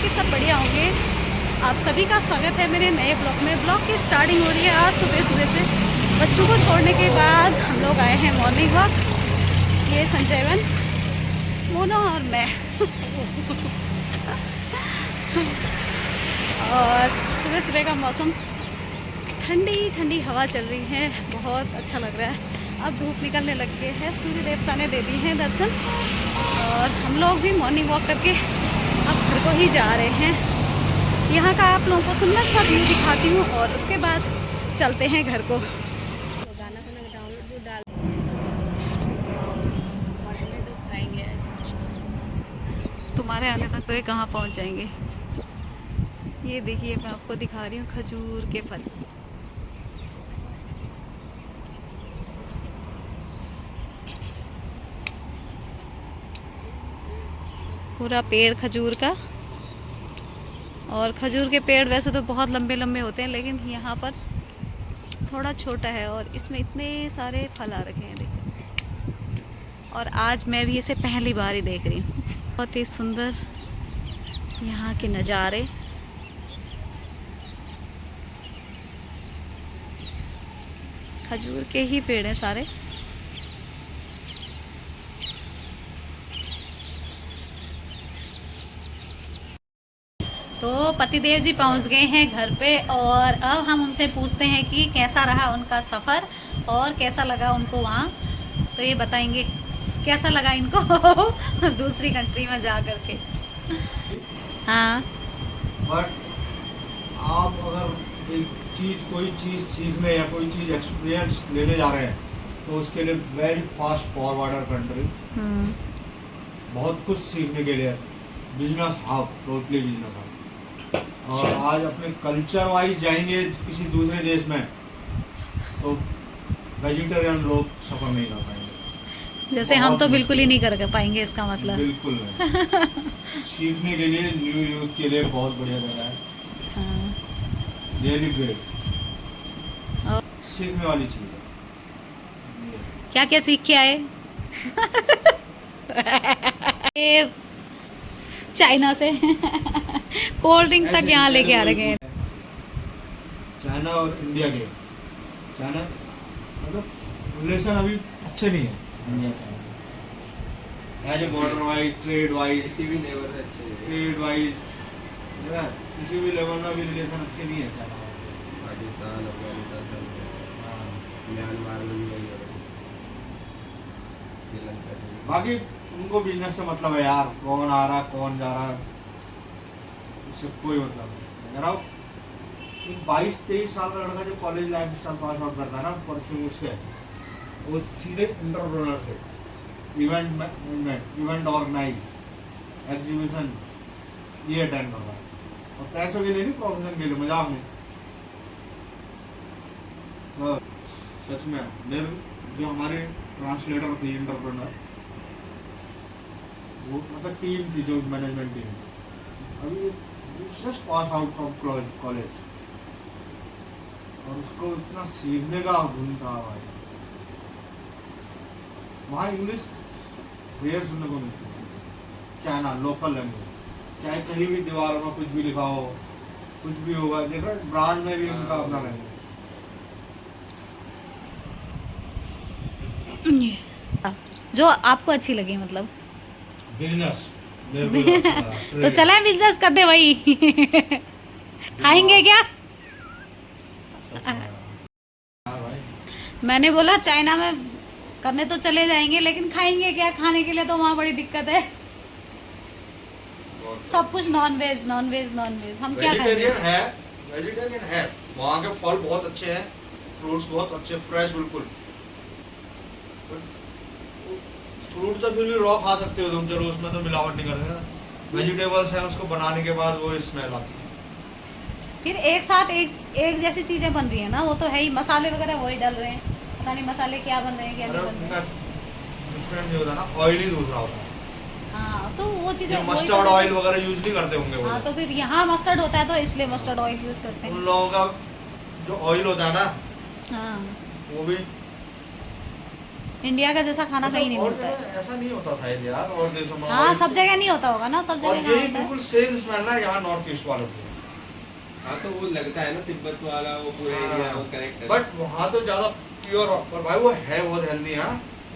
कि सब बढ़िया होंगे। आप सभी का स्वागत है मेरे नए ब्लॉग में। ब्लॉग की स्टार्टिंग हो रही है आज सुबह सुबह से। बच्चों को छोड़ने के बाद हम लोग आए हैं मॉर्निंग वॉक। ये संजयवन, मोना और मैं और सुबह सुबह का मौसम, ठंडी ठंडी हवा चल रही है, बहुत अच्छा लग रहा है। अब धूप निकलने लग गई है, सूर्य देवता ने दे दी हैं दर्शन और हम लोग भी मॉर्निंग वॉक करके अब घर को ही जा रहे हैं। यहाँ का आप लोगों को सुंदर सा व्यू दिखाती हूँ और उसके बाद चलते हैं घर को। तुम्हारे आने तक तो ये कहाँ पहुँच जाएंगे। ये देखिए, मैं आपको दिखा रही हूँ खजूर के फल। पूरा पेड़ खजूर का, और खजूर के पेड़ वैसे तो बहुत लंबे लंबे होते हैं, लेकिन यहाँ पर थोड़ा छोटा है और इसमें इतने सारे फल आ रखे हैं, देखिए। और आज मैं भी इसे पहली बार ही देख रही हूँ। बहुत ही सुंदर यहाँ के नज़ारे। खजूर के ही पेड़ हैं सारे। तो पतिदेव जी पहुंच गए हैं घर पे और अब हम उनसे पूछते हैं कि कैसा रहा उनका सफ़र और कैसा लगा उनको वहाँ। तो ये बताएंगे कैसा लगा इनको दूसरी कंट्री में जा करके। हाँ, बट आप अगर एक कोई चीज़ सीखने या कोई चीज़ एक्सपीरियंस लेने जा रहे हैं तो उसके लिए वेरी फास्ट फॉरवर्डर कंट्री, बहुत कुछ सीखने के लिए। Business hub, totally business hub. और आज अपने कल्चर वाइज जाएंगे किसी दूसरे देश में तो वेजिटेरियन लोग सफ़र नहीं कर पाएंगे। जैसे हम तो बिल्कुल ही नहीं कर पाएंगे, इसका मतलब। बिल्कुल नहीं। सीखने के लिए, न्यू यूथ के लिए बहुत बढ़िया जगह है। रियली ग्रेट, सीखने वाली चीज़ है। क्या क्या सीख के आए? ये चाइना से कोल्ड ड्रिंक तक यहाँ लेके आ रहे हैं। चाइना और इंडिया के, चाइना मतलब रिलेशन अभी अच्छे नहीं है इंडिया का। As a border wise, trade wise, trade wise किसी भी लेवल में अभी रिलेशन अच्छे नहीं है चाइना। पाकिस्तान, अफगानिस्तान, म्यांमार में भी वही हो रहा है, श्रीलंका में। बाकी उनको बिजनेस से मतलब है यार, कौन आ रहा कौन जा रहा, उससे कोई मतलब नहीं। अगर आप 22-23 साल का लड़का जो college life style pass out करता है ना, परसों उससे वो सीधे एंटरप्रेन्योर से event management, event organise, exhibition ये अटेंड कर रहा है। और पैसों के लिए नहीं, प्रोफेशन के लिए, मजाक नहीं। तो सच में मेरे जो हमारे ट्रांसलेटर थे एंटरप्रेन्योर, वो मतलब टीम थी, जो मैनेजमेंट टीम, अभी just pass out from college, और उसको इतना सीखने का गुण था भाई। वहाँ इंग्लिश रेयर सुनने को मिलती है। चाइना लोकल लैंग्वेज, चाहे कहीं भी दीवारों में कुछ भी लिखा हो, कुछ भी होगा, देख रहे ब्रांड में भी उनका अपना लैंग्वेज। जो आपको अच्छी लगी, मतलब बिजनेस मेरे को अच्छा लगा। तो चला बिजनेस करने भाई। खाएंगे क्या? हाँ भाई, मैंने बोला चाइना में करने तो चले जाएंगे, लेकिन खाएंगे क्या? खाने के लिए तो वहाँ बड़ी दिक्कत है। सब कुछ non veg non veg non veg, हम क्या खाएंगे? वेजिटेरियन है। वहाँ के फल बहुत अच्छे हैं, फ्रूट्स बहुत अच्छे, फ्रेश बिल्कुल। फ्रूट तो फिर भी रॉ खा सकते हो तुम, चलो उसमें तो मिलावट नहीं करते ना। वेजिटेबल्स है, उसको बनाने के बाद वो स्मेल आती है। फिर एक साथ एक जैसी चीजें बन रही है ना, वो तो है ही। मसाले वगैरह वही डाल रहे हैं, पता नहीं मसाले क्या बन रहे हैं क्या नहीं बन रहे हैं। डिफरेंट नहीं होता ना, ऑयली दूसरा होता है। हाँ, तो वो चीजें मस्टर्ड ऑयल वगैरह यूज नहीं करते होंगे वो। हाँ, तो फिर यहाँ मस्टर्ड होता है तो इसलिए मस्टर्ड ऑयल यूज करते हैं। उन लोगों का जो ऑयल होता है ना, हाँ, वो भी इंडिया का जैसा खाना कहीं नहीं और मिलता है। जगह ऐसा नहीं होता शायद यार, और देशों में। हाँ, सब जगह नहीं होता होगा ना, सब और जगह यही कहाँ होता है। बिल्कुल सेम स्मेल ना यहाँ नॉर्थ ईस्ट वालों की। हाँ तो वो लगता है ना तिब्बत वाला वो पूरा एरिया वो करेक्ट है। बट वहाँ तो ज्यादा प्योर, और भाई वो है बहुत हेल्दी है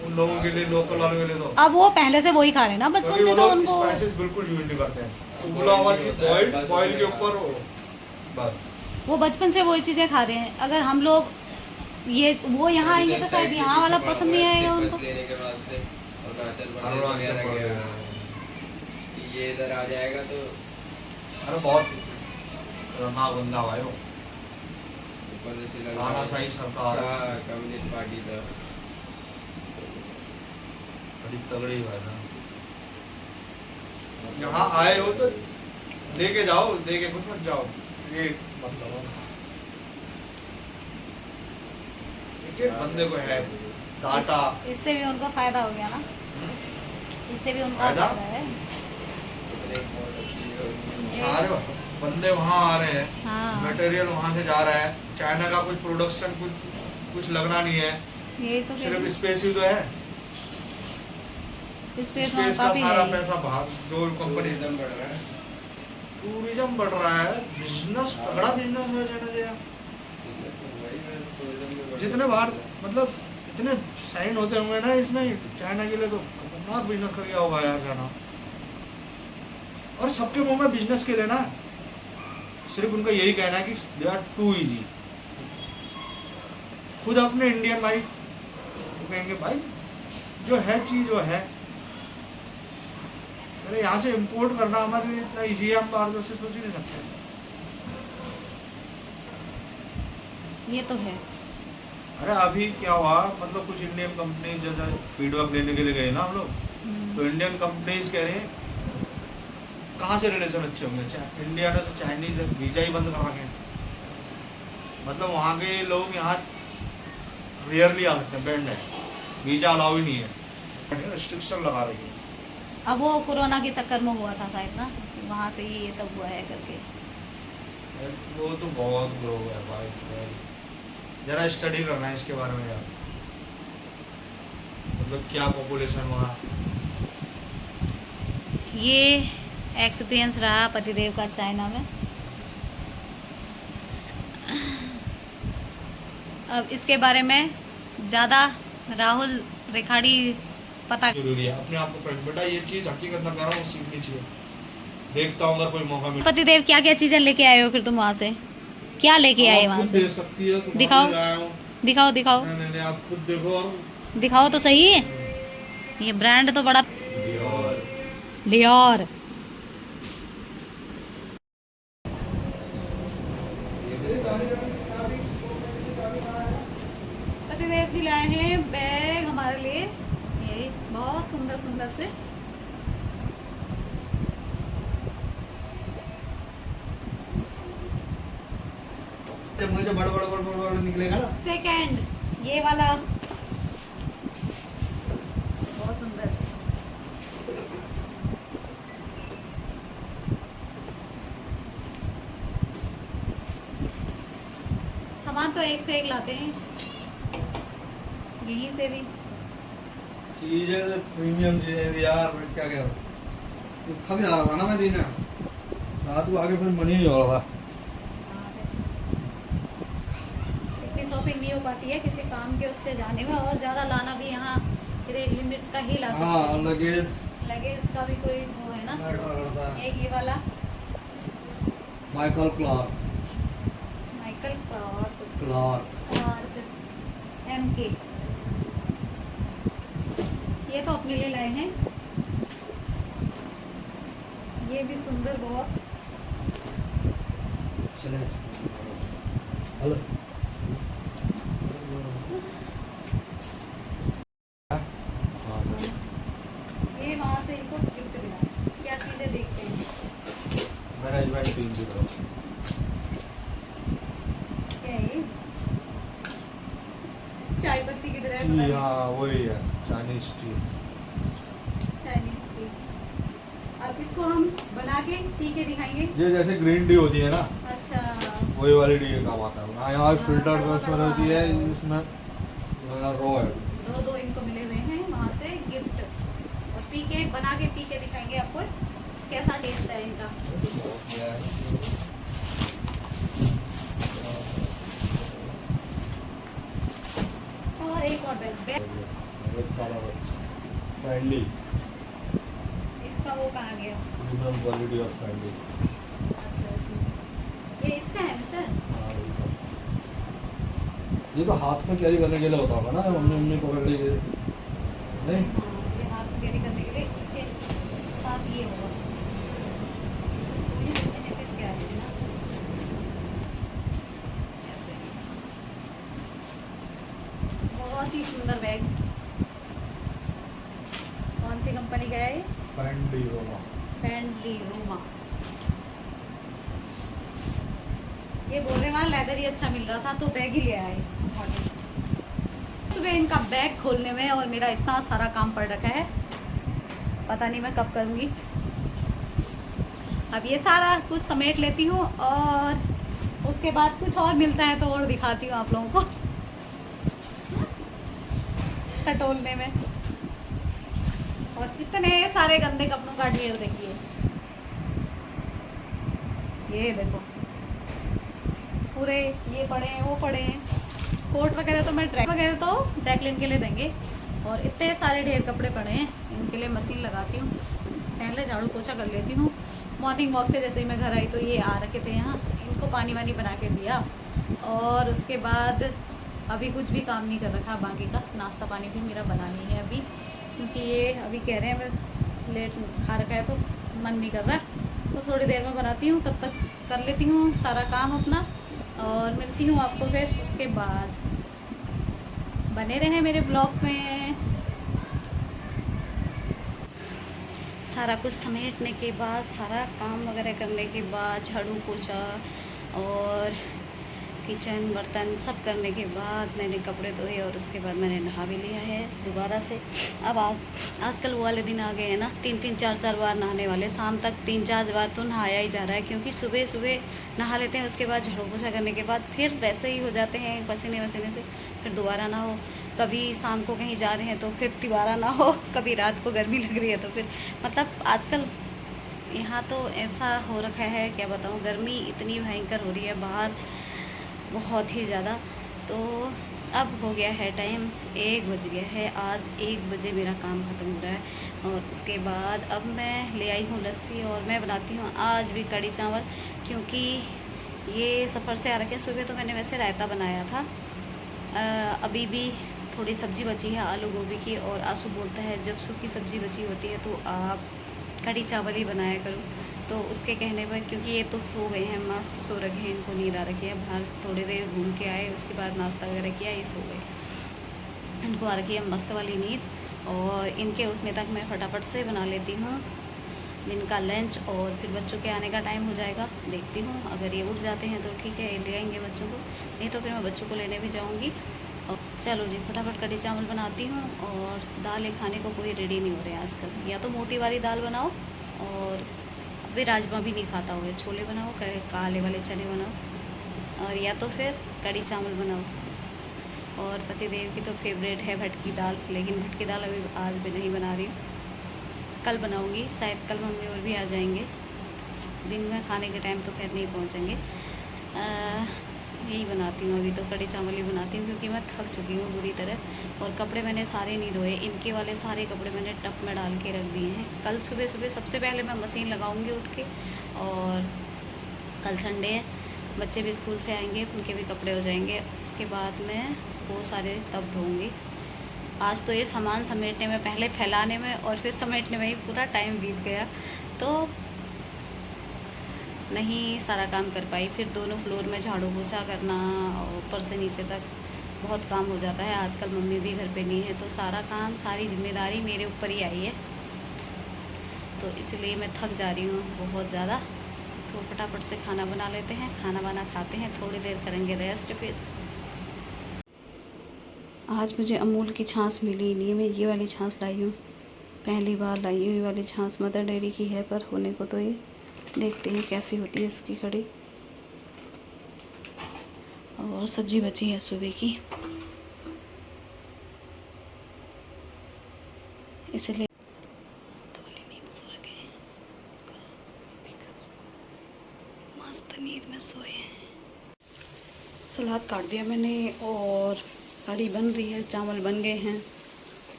उन लोगों के लिए, लोकल वालों के लिए तो। अब वो पहले से वही खा रहे हैं ना बचपन क्योंकि से, वो तो लोग उनको स्पाइसेस बिल्कुल यूज नहीं करते हैं। उबला हुआ चीज बॉइल्ड, बॉइल के ऊपर वो बस। वो बचपन से वही चीजें खा रहे हैं। अगर हम लोग ये वो यहाँ आएंगे तो शायद यहाँ वाला पसंद नहीं आएगा उनको। लेने के बाद से अरुणाचल अरुणाचल प्रदेश वगैरह प्रदेश। गया, ये इधर आ जाएगा तो अरे बहुत खतरनाक बंदा भाई वो, ऊपर से तानाशाही सरकार कम्युनिस्ट पार्टी था। बड़ी तगड़ी भाई ना। यहाँ आए हो तो लेके जाओ, लेके कुछ मत जाओ, ये मतलब एक बंदे को है डाटा। इससे भी उनका फायदा हो गया ना, इससे भी उनका फायदा? फायदा है। सारे बंदे वहाँ आ रहे हैं, हाँ, मटेरियल वहाँ से जा रहा है, चाइना का कुछ प्रोडक्शन कुछ लगना नहीं है, यही तो सिर्फ स्पेस ही तो है। स्पेस स्पेस का काफी सारा है। पैसा बाहर जो कंपनी, टूरिज्म बढ़ रहा है। टूरिज्म बढ़ रहा है, बिजनेस तगड़ा बिजनेस में जाना चाहिए। जितने बाहर मतलब इतने साइन होते होंगे ना इसमें, चाइना के लिए तो खतरनाक बिजनेस कर गया होगा यार जाना। और सबके मुंह में बिजनेस के लिए ना, सिर्फ उनका यही कहना है कि दे आर टू इजी। खुद अपने इंडियन भाई वो कहेंगे भाई जो है चीज वो है, अरे यहाँ से इंपोर्ट करना हमारे लिए इतना इजी है, हम बाहर से सोच ही नहीं सकते। ये तो है। अरे अभी क्या हुआ, मतलब कुछ इंडियन कंपनीज जैसे फीडबैक लेने के लिए गए ना हम लोग, तो इंडियन कंपनीज कह रहे हैं कहाँ से रिलेशन अच्छे होंगे, इंडिया ने तो चाइनीज वीजा ही बंद कर रखे हैं। मतलब वहाँ के लोग यहाँ रेयरली आ सकते हैं, बैंड है, वीजा अलाउ ही नहीं है, रिस्ट्रिक्शन लगा रही है। अब वो कोरोना के चक्कर में हुआ था शायद ना, वहाँ से ही ये सब हुआ है करके। वो तो बहुत ग्रो है भाई, जरा स्टडी करना है इसके बारे में यार, मतलब क्या पॉपुलेशन वहाँ। ये एक्सपीरियंस रहा पतिदेव का चाइना में। अब इसके बारे में ज़्यादा राहुल रेखाड़ी पता जरूरी है अपने आप को फ्रेंड, बेटा ये चीज हकीकत में कह रहा हूँ सीखनी चाहिए। देखता हूँ अगर कोई मौका मिले। पतिदेव क्या क्या चीज़ें लेके आए हो फिर तुम वहाँ से, क्या लेके आए वहाँ से? दे सकती है, तुम्हारे दिखाओ। लिए लाया हूँ। दिखाओ दिखाओ नहीं नहीं आप खुद देखो। और दिखाओ तो सही है। ये ब्रांड तो बड़ा Dior। डियोर। पतिदेव जी लाए हैं बैग हमारे लिए, ये बहुत सुंदर सुंदर से। जब मुझे बड़ा निकलेगा ना, सेकंड ये वाला बहुत सुंदर। सामान तो एक से एक लाते हैं, यहीं से भी। चीजें प्रीमियम चीजें यार, मैं क्या कह रहा हूँ, थक जा रहा था ना मैं दिन रात को, आगे फिर मन ही नहीं हो रहा था। इतनी शॉपिंग नहीं हो पाती है किसी काम के उससे जाने में, और ज़्यादा लाना भी यहाँ फिर एक लिमिट का ही ला सकते हाँ हैं। लगेज लगेज का भी कोई वो है ना। मैटर करता है। एक ये वाला माइकल क्लार्क माइकल क्लार्क और MK, ये तो अपने लिए लाए हैं। ये भी सुंदर बहुत। चले हेलो ये वहाँ से इनको गिफ्ट मिला। क्या चीज़ें देखते हैं। मैनेजमेंट टीम की तरफ। क्या है ये? चाय पत्ती की तरह टी, हाँ वही है चाइनीज टी। Chinese T. अब इसको हम बना के पी के दिखाएंगे। ये जैसे ग्रीन टी होती है ना, अच्छा, वही वाली टी काम आता है। यहाँ फिल्टर उसमें रहती है, इसमें रॉ है। दो इनको मिले हुए हैं वहाँ से गिफ्ट, और पी के बना के पी के दिखाएंगे आपको कैसा टेस्ट है इनका। और एक और बैग फ्रेंडली, इसका वो कहाँ गया? Premium quality of friendly. अच्छा इसमें ये इसका है मिस्टर। ये तो हाथ में कैरी करने के लिए होता होगा ना, मम्मी पकड़ ली नहीं। हाँ, ये हाथ में कैरी करने के लिए इसके साथ ये होगा। ये देखते हैं फिर क्या है ना। बहुत ही सुंदर बैग। कौन सी कंपनी का है ये? फ्रेंडली रोमा। फ्रेंडली रोमा। ये बोल रहे वहाँ लेदर ही अच्छा मिल रहा था तो बैग ही ले आए। सुबह इनका बैग खोलने में और मेरा इतना सारा काम पड़ रखा है, पता नहीं मैं कब करूँगी। अब ये सारा कुछ समेट लेती हूँ और उसके बाद कुछ और मिलता है तो और दिखाती हूँ आप लोगों को टटोलने में। और इतने सारे गंदे कपड़ों का ढेर देखिए, ये देखो पूरे ये पड़े हैं वो पड़े हैं। कोट वगैरह तो मैं ड्रैकलिन के लिए देंगे, और इतने सारे ढेर कपड़े पड़े हैं, इनके लिए मशीन लगाती हूँ। पहले झाड़ू पोछा कर लेती हूँ। मॉर्निंग वॉक से जैसे ही मैं घर आई तो ये आ रखे थे यहाँ, इनको पानी वानी बना के दिया, और उसके बाद अभी कुछ भी काम नहीं कर रखा। बाकी का नाश्ता पानी भी मेरा बना नहीं है अभी, क्योंकि ये अभी कह रहे हैं मैं लेट खा रखा है तो मन नहीं कर रहा, तो थोड़ी देर में बनाती हूँ। तब तक कर लेती हूँ सारा काम अपना और मिलती हूँ आपको फिर उसके बाद। बने रहें मेरे ब्लॉग में। सारा कुछ समेटने के बाद, सारा काम वगैरह करने के बाद, झाड़ू पोछा और किचन बर्तन सब करने के बाद मैंने कपड़े धोए, और उसके बाद मैंने नहा भी लिया है दोबारा से। अब आजकल वो वाले दिन आ गए हैं ना, 3-3 4-4 बार नहाने वाले। शाम तक 3-4 बार तो नहाया ही जा रहा है, क्योंकि सुबह सुबह नहा लेते हैं, उसके बाद झाड़ू पोछा करने के बाद फिर वैसे ही हो जाते हैं पसीने वसीने से, फिर दोबारा ना हो। कभी शाम को कहीं जा रहे हैं तो फिर दोबारा ना हो, कभी रात को गर्मी लग रही है तो फिर, मतलब आजकल यहाँ तो ऐसा हो रखा है क्या बताऊँ, गर्मी इतनी भयंकर हो रही है बाहर, बहुत ही ज़्यादा। तो अब हो गया है टाइम, 1 बज गया है। आज 1 बजे मेरा काम ख़त्म हो रहा है, और उसके बाद अब मैं ले आई हूँ लस्सी, और मैं बनाती हूँ आज भी कढ़ी चावल, क्योंकि ये सफ़र से आ रखे। सुबह तो मैंने वैसे रायता बनाया था, अभी भी थोड़ी सब्ज़ी बची है आलू गोभी की, और आंसू बोलता है जब सूखी सब्ज़ी बची होती है तो आप कढ़ी चावल ही बनाया करो। तो उसके कहने पर, क्योंकि ये तो सो गए हैं, मस्त सो रखे हैं, इनको नींद आ रखी है। बाहर थोड़ी देर घूम के आए, उसके बाद नाश्ता वगैरह किया, ये सो गए। इनको आ रखी है मस्त वाली नींद, और इनके उठने तक मैं फटाफट से बना लेती हूँ दिन का लंच, और फिर बच्चों के आने का टाइम हो जाएगा। देखती हूँ अगर ये उठ जाते हैं तो ठीक है, ले आएंगे बच्चों को, नहीं तो फिर मैं बच्चों को लेने भी जाऊँगी। और चलो जी, फटाफट कढ़ी चावल बनाती हूँ। और दालें खाने को कोई रेडी नहीं हो रहे हैं आजकल, या तो मोटी वाली दाल बनाओ, और वे राजमा भी नहीं खाता हुआ, छोले बनाओ, काले वाले चने बनाओ, और या तो फिर कढ़ी चावल बनाओ। और पतिदेव की तो फेवरेट है भटकी दाल, लेकिन भटकी दाल अभी आज भी नहीं बना रही, कल बनाऊंगी। शायद कल मम्मी और भी आ जाएंगे, दिन में खाने के टाइम तो खैर नहीं पहुंचेंगे। यही बनाती हूँ अभी तो, कढ़ी चावल ही बनाती हूँ, क्योंकि मैं थक चुकी हूँ बुरी तरह। और कपड़े मैंने सारे नहीं धोए, इनके वाले सारे कपड़े मैंने टब में डाल के रख दिए हैं। कल सुबह सुबह सबसे पहले मैं मशीन लगाऊंगी उठ के, और कल संडे है, बच्चे भी स्कूल से आएंगे, उनके भी कपड़े हो जाएंगे, उसके बाद मैं वो सारे तब धोऊँगी। आज तो ये सामान समेटने में, पहले फैलाने में और फिर समेटने में ही पूरा टाइम बीत गया, तो नहीं सारा काम कर पाई। फिर दोनों फ्लोर में झाड़ू पोछा करना, और ऊपर से नीचे तक बहुत काम हो जाता है। आजकल मम्मी भी घर पे नहीं है, तो सारा काम, सारी जिम्मेदारी मेरे ऊपर ही आई है, तो इसलिए मैं थक जा रही हूँ बहुत ज़्यादा। तो फटाफट से खाना बना लेते हैं, खाना वाना खाते हैं, थोड़ी देर करेंगे रेस्ट। फिर आज मुझे अमूल की छाछ मिली नहीं, मैं ये वाली छाछ लाई हूँ, पहली बार लाई हूँ ये वाली छाछ। मदर डेयरी की है, पर होने को तो ये देखते हैं कैसी होती है इसकी कढ़ी। और सब्ज़ी बची है सुबह की, इसलिए मस्त नींद में सोए हैं। सलाद काट दिया मैंने और कढ़ी बन रही है, चावल बन गए हैं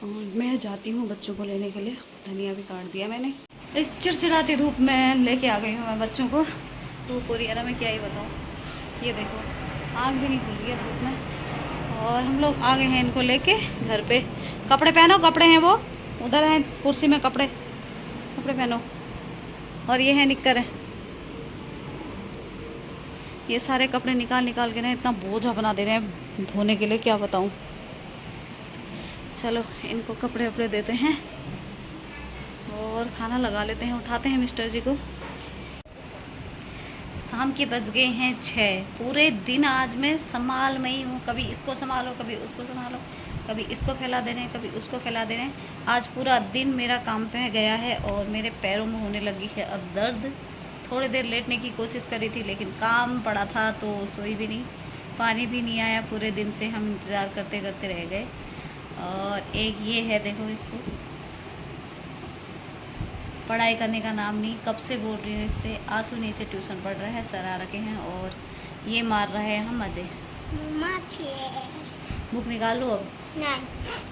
और मैं जाती हूँ बच्चों को लेने के लिए। धनिया भी काट दिया मैंने। इस चिड़चिड़ाती धूप में लेके आ गई हूँ मैं बच्चों को। धूप हो रही है ना, मैं क्या ही बताऊँ। ये देखो आँख भी नहीं खुल गई है धूप में। और हम लोग आ गए हैं इनको लेके घर पे। कपड़े पहनो, कपड़े हैं वो उधर हैं कुर्सी में, कपड़े पहनो। और ये है निक्कर है। ये सारे कपड़े निकाल के ना इतना बोझा बना दे रहे हैं धोने के लिए, क्या बताऊँ। चलो इनको कपड़े वपड़े देते हैं और खाना लगा लेते हैं, उठाते हैं मिस्टर जी को। शाम के बज गए हैं 6। पूरे दिन आज मैं संभाल में ही हूँ, कभी इसको संभालो कभी उसको संभालो, कभी इसको फैला दे रहे हैं कभी उसको फैला दे रहे हैं। आज पूरा दिन मेरा काम पे गया है और मेरे पैरों में होने लगी है अब दर्द। थोड़ी देर लेटने की कोशिश करी थी लेकिन काम पड़ा था तो सोई भी नहीं। पानी भी नहीं आया पूरे दिन से, हम इंतज़ार करते करते रह गए। और एक ये है देखो, इसको पढ़ाई करने का नाम नहीं, कब से बोल रही हूँ इससे। आंसू नीचे ट्यूशन पढ़ रहा है, सर आ रखे हैं और ये मार रहे हैं हम अजय। बुक निकाल लो अब। नहीं,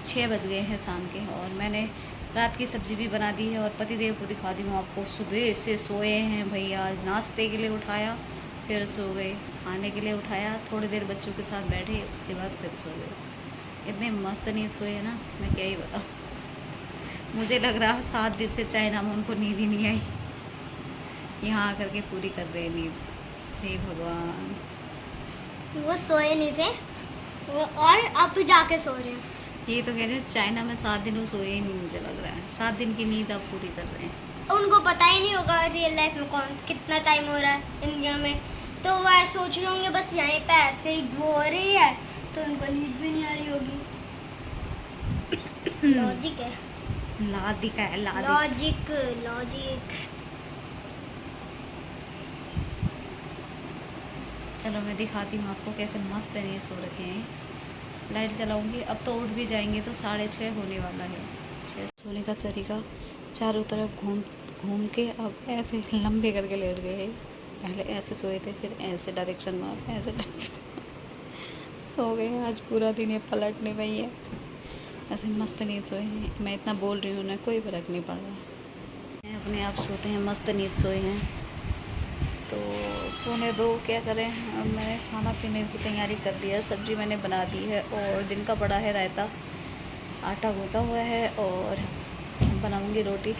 6 बज गए हैं शाम के और मैंने रात की सब्जी भी बना दी है। और पतिदेव को दिखा दी हूँ आपको। सुबह से सोए हैं भैया, नाश्ते के लिए उठाया फिर सो गए, खाने के लिए उठाया, थोड़ी देर बच्चों के साथ बैठे, उसके बाद फिर सो गए। इतने मस्त नींद सोए हैं ना, मैं क्या ही बताऊँ। मुझे लग रहा 7 दिन से चाइना में उनको नींद ही नहीं आई, यहाँ आकर के पूरी कर रहे हैं नींद। हे भगवान, वो सोए नहीं थे वो और अब जाके सो रहे हैं। ये तो कह रहे हैं चाइना में 7 दिन वो सोए ही नहीं, मुझे लग रहा है 7 दिन की नींद अब पूरी कर रहे हैं। उनको पता ही नहीं होगा रियल लाइफ में कितना टाइम हो रहा है इंडिया में, तो वह सोच रहे होंगे बस यहीं पे ऐसे ही वो हो रही है तो उनको नींद भी नहीं आ रही होगी। लॉजिक है, लादिका है लॉजिक। चलो मैं दिखाती हूँ आपको कैसे मस्त नींद सो रखे हैं। लाइट जलाऊंगी, अब तो उठ भी जाएंगे तो 6:30 होने वाला है। 6 सोने का तरीका, चारों तरफ घूम के अब ऐसे लंबे करके लेट गए। पहले ऐसे सोए थे, फिर ऐसे डायरेक्शन में, ऐसे सो गए। आज पूरा दिन ये पलट नहीं पाई है, ऐसे मस्त नींद सोए हैं। मैं इतना बोल रही हूँ ना, कोई फर्क नहीं पड़ रहा, अपने आप सोते हैं, मस्त नींद सोए हैं तो सोने दो, क्या करें। अब मैंने खाना पीने की तैयारी कर दिया, सब्ज़ी मैंने बना दी है और दिन का बड़ा है रायता, आटा गूँथा हुआ है और बनाऊंगी रोटी।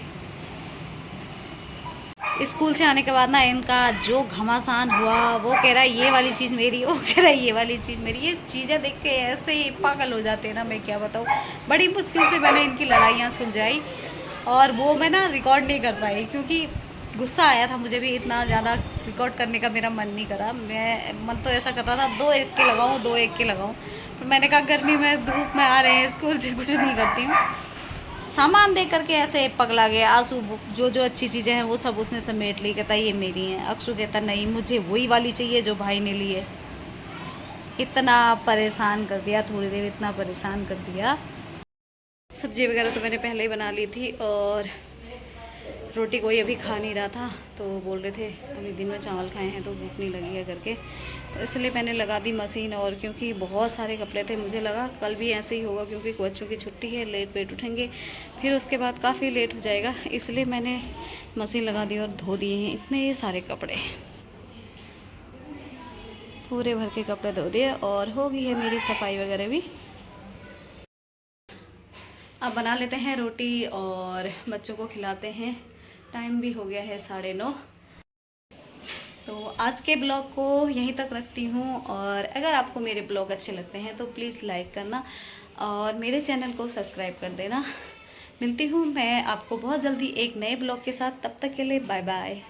स्कूल से आने के बाद ना इनका जो घमासान हुआ, वो कह रहा है ये वाली चीज़ मेरी, वो कह रहा है ये वाली चीज़ मेरी। ये चीज़ें देख के ऐसे ही पागल हो जाते हैं ना, मैं क्या बताऊँ। बड़ी मुश्किल से मैंने इनकी लड़ाइयाँ सुलझाई और वो मैं ना रिकॉर्ड नहीं कर पाई क्योंकि गुस्सा आया था मुझे भी। इतना ज़्यादा रिकॉर्ड करने का मेरा मन नहीं करा। मन तो ऐसा कर रहा था 2 एक के लगाऊँ, 2 एक के लगाऊँ। पर मैंने कहा गर्मी में धूप में आ रहे हैं, स्कूल से कुछ नहीं करती हूँ। सामान दे करके ऐसे पगला गया। आंसू जो अच्छी चीज़ें हैं वो सब उसने समेट ली, कहता ये मेरी हैं। अक्षु कहता नहीं मुझे वही वाली चाहिए जो भाई ने ली है। इतना परेशान कर दिया, थोड़ी देर इतना परेशान कर दिया। सब्जी वगैरह तो मैंने पहले ही बना ली थी और रोटी कोई अभी खा नहीं रहा था तो बोल रहे थे अभी दिन में चावल खाए हैं तो भूख नहीं लगी है करके, तो इसलिए मैंने लगा दी मशीन। और क्योंकि बहुत सारे कपड़े थे, मुझे लगा कल भी ऐसे ही होगा क्योंकि बच्चों की छुट्टी है, लेट वेट उठेंगे, फिर उसके बाद काफ़ी लेट हो जाएगा, इसलिए मैंने मशीन लगा दी और धो दिए हैं इतने सारे कपड़े। पूरे भर के कपड़े धो दिए और हो गई है मेरी सफाई वगैरह भी। अब बना लेते हैं रोटी और बच्चों को खिलाते हैं। टाइम भी हो गया है 9:30। तो आज के ब्लॉग को यहीं तक रखती हूँ और अगर आपको मेरे ब्लॉग अच्छे लगते हैं तो प्लीज़ लाइक करना और मेरे चैनल को सब्सक्राइब कर देना। मिलती हूँ मैं आपको बहुत जल्दी एक नए ब्लॉग के साथ, तब तक के लिए बाय बाय।